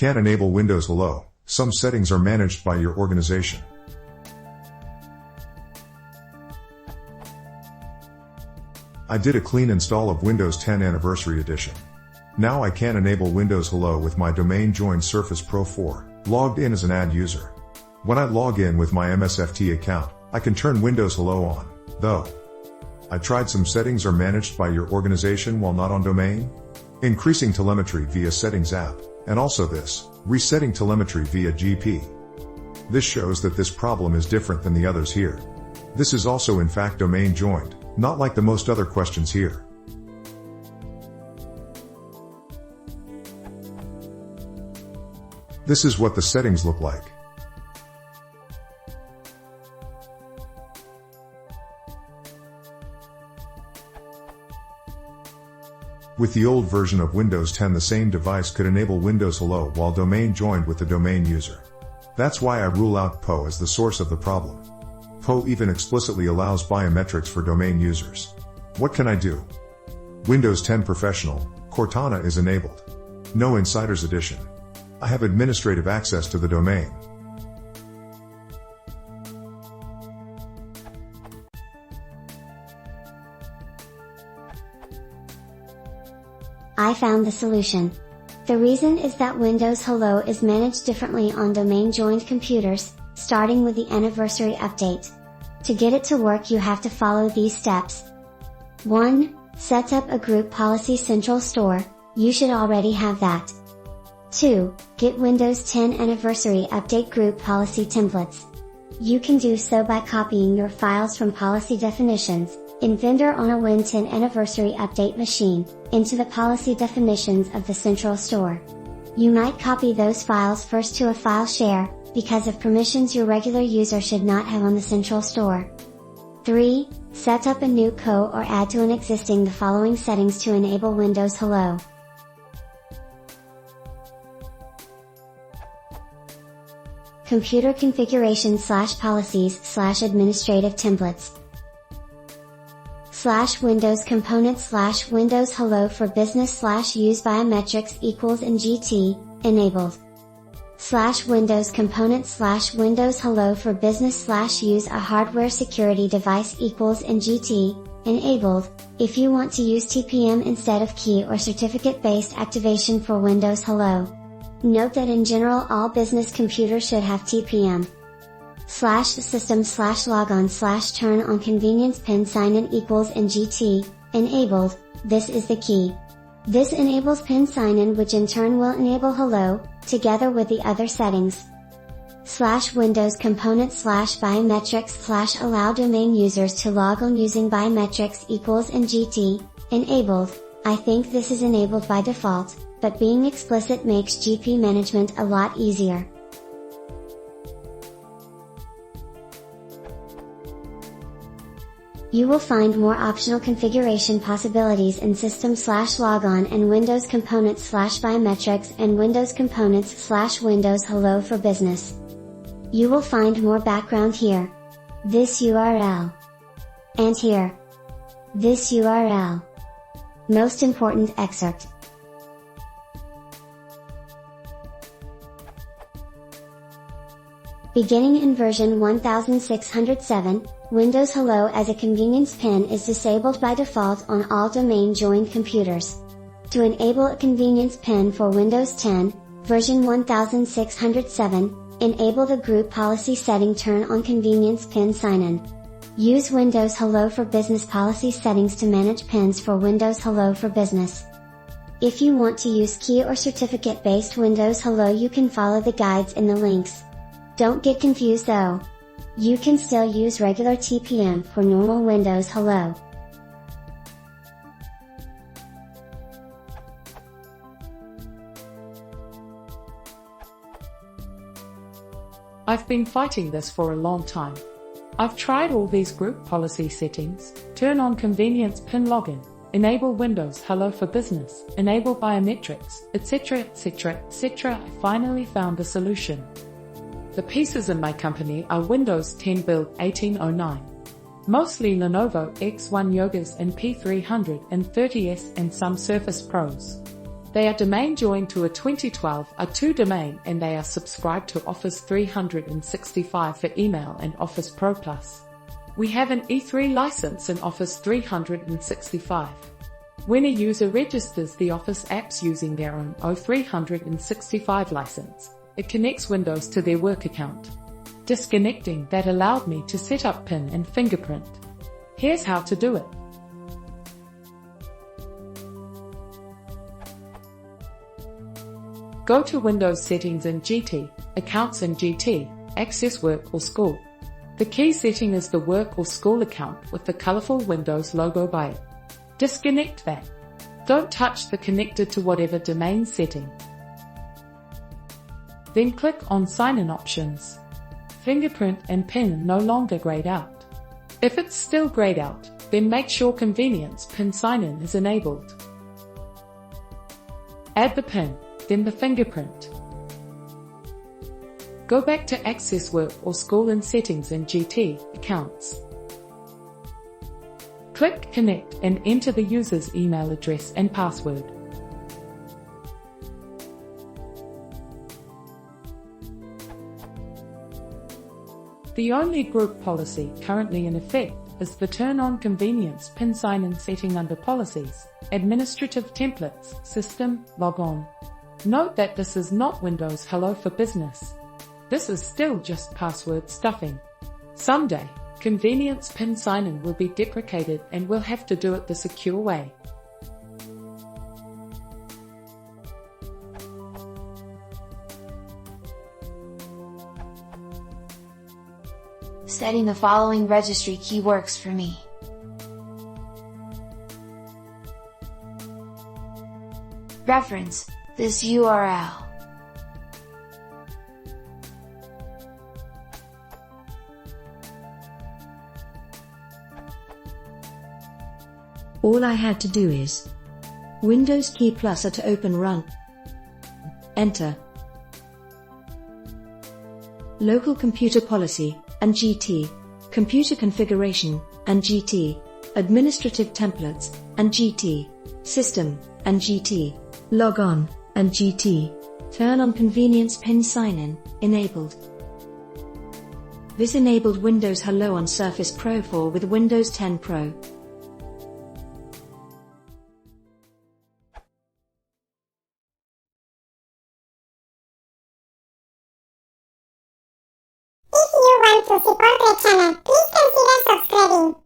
Can't enable Windows Hello. Some settings are managed by your organization. I did a clean install of Windows 10 Anniversary Edition. Now I can enable Windows Hello with my domain joined Surface Pro 4, logged in as an ad user. When I log in with my MSFT account, I can turn Windows Hello on, though. I tried some settings are managed by your organization while not on domain. Increasing telemetry via Settings app, and also this, resetting telemetry via GP. This shows that this problem is different than the others here. This is also in fact domain joined, not like the most other questions here. This is what the settings look like. With the old version of Windows 10, the same device could enable Windows Hello while domain joined with the domain user. That's why I rule out PO as the source of the problem. PO even explicitly allows biometrics for domain users. What can I do? Windows 10 Professional, Cortana is enabled. No Insiders Edition. I have administrative access to the domain. I found the solution. The reason is that Windows Hello is managed differently on domain-joined computers, starting with the anniversary update. To get it to work, you have to follow these steps. 1. Set up a group policy central store. You should already have that. 2. Get Windows 10 Anniversary Update group policy templates. You can do so by copying your files from policy definitions, in Vendor on a Win 10 Anniversary Update machine, into the policy definitions of the central store. You might copy those files first to a file share, because of permissions your regular user should not have on the central store. 3. Set up a new co or add to an existing the following settings to enable Windows Hello. Computer configuration / policies / administrative templates. /Windows components / Windows Hello for business / use biometrics equals in GT, enabled. /Windows components / Windows Hello for business / use a hardware security device equals in GT, enabled, if you want to use TPM instead of key or certificate-based activation for Windows Hello. Note that in general all business computers should have TPM. /system /logon /turn on convenience pin sign-in equals in GT, enabled, this is the key. This enables pin sign-in, which in turn will enable Hello, together with the other settings. /Windows components /biometrics allow domain users to log on using biometrics equals in GT, enabled. I think this is enabled by default, but being explicit makes GP management a lot easier. You will find more optional configuration possibilities in System /logon and Windows Components /biometrics and Windows Components /Windows Hello for Business. You will find more background here. This URL. And here. This URL. Most important excerpt. Beginning in version 1607, Windows Hello as a convenience pin is disabled by default on all domain-joined computers. To enable a convenience pin for Windows 10, version 1607, enable the group policy setting turn on convenience pin sign-in. Use Windows Hello for Business policy settings to manage pins for Windows Hello for Business. If you want to use key or certificate-based Windows Hello, you can follow the guides in the links. Don't get confused though. You can still use regular TPM for normal Windows Hello. I've been fighting this for a long time. I've tried all these group policy settings, turn on convenience pin login, enable Windows Hello for Business, enable biometrics, etc, etc, etc. I finally found a solution. The pieces in my company are Windows 10 Build 1809. Mostly Lenovo X1 Yogas and P330S and some Surface Pros. They are domain joined to a 2012 R2 domain and they are subscribed to Office 365 for email and Office Pro Plus. We have an E3 license in Office 365. When a user registers the Office apps using their own O365 license, it connects Windows to their work account. Disconnecting that allowed me to set up PIN and fingerprint. Here's how to do it. Go to Windows Settings in GT, Accounts in GT, Access Work or School. The key setting is the Work or School account with the colorful Windows logo by it. Disconnect that. Don't touch the connected to whatever domain setting. Then click on Sign-in options. Fingerprint and PIN no longer grayed out. If it's still grayed out, then make sure Convenience PIN Sign-in is enabled. Add the PIN, then the fingerprint. Go back to Access Work or School in Settings in GT, Accounts. Click Connect and enter the user's email address and password. The only group policy currently in effect is the Turn on Convenience PIN Sign-in setting under Policies, Administrative Templates, System, Log On. Note that this is not Windows Hello for Business. This is still just password stuffing. Someday, Convenience PIN Sign-in will be deprecated and we'll have to do it the secure way. Setting the following registry key works for me. Reference this URL. All I had to do is Windows key plus A to open run. Enter. Local computer policy and GT, computer configuration and GT, administrative templates and GT, system and GT, log on and GT, turn on convenience PIN sign-in, enabled. This enabled Windows Hello on Surface Pro 4 with Windows 10 Pro. If you want to support the channel, please consider subscribing.